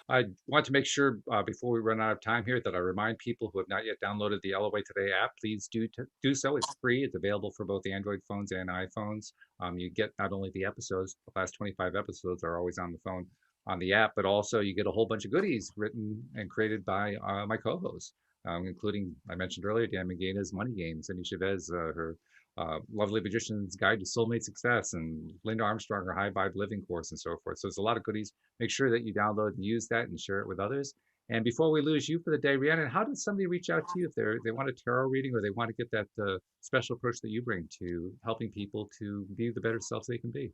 I want to make sure before we run out of time here that I remind people who have not yet downloaded the LOA Today app, please do so. It's free. It's available for both Android phones and iPhones. You get not only the episodes, the last 25 episodes are always on the phone on the app, but also you get a whole bunch of goodies written and created by my co-hosts, including, I mentioned earlier, Dan McGaina's Money Games, Cindy Chavez, her Lovely Magician's Guide to Soulmate Success, and Linda Armstrong, her High Vibe Living course, and so forth. So there's a lot of goodies. Make sure that you download and use that and share it with others. And before we lose you for the day, Rhiannon, how does somebody reach out to you if they want a tarot reading or they want to get that special approach that you bring to helping people to be the better selves they can be?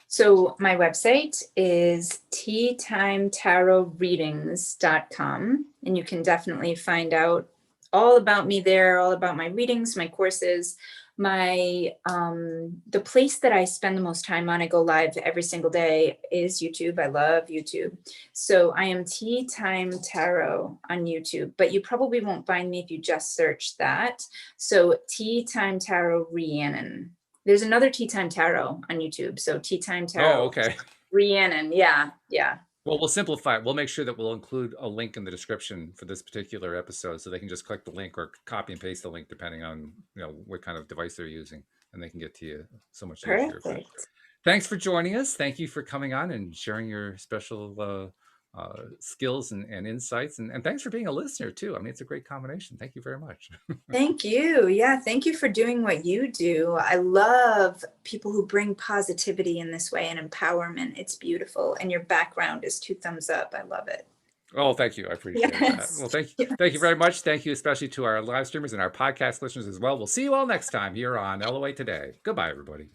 So my website is teatimetarotreadings.com, and you can definitely find out all about me there, all about my readings, my courses, my the place that I spend the most time on, I go live every single day, is YouTube. I love YouTube. So I am Tea Time Tarot on YouTube, but you probably won't find me if you just search that. So Tea Time Tarot Rhiannon. There's another Tea Time Tarot on YouTube. So Tea Time Oh, Tarot okay. Rhiannon. Yeah. Yeah. Well, we'll simplify it. We'll make sure that we'll include a link in the description for this particular episode so they can just click the link or copy and paste the link depending on what kind of device they're using, and they can get to you so much easier. But Perfect. thanks for joining us. Thank you for coming on and sharing your special skills and insights. And thanks for being a listener too. I mean, it's a great combination. Thank you very much. Thank you. Yeah, thank you for doing what you do. I love people who bring positivity in this way and empowerment. It's beautiful. And your background is two thumbs up. I love it. Oh, thank you. I appreciate that. Yes. Well, thank you Yes. very much. Thank you, especially to our live streamers and our podcast listeners as well. We'll see you all next time here on LOA Today. Goodbye, everybody.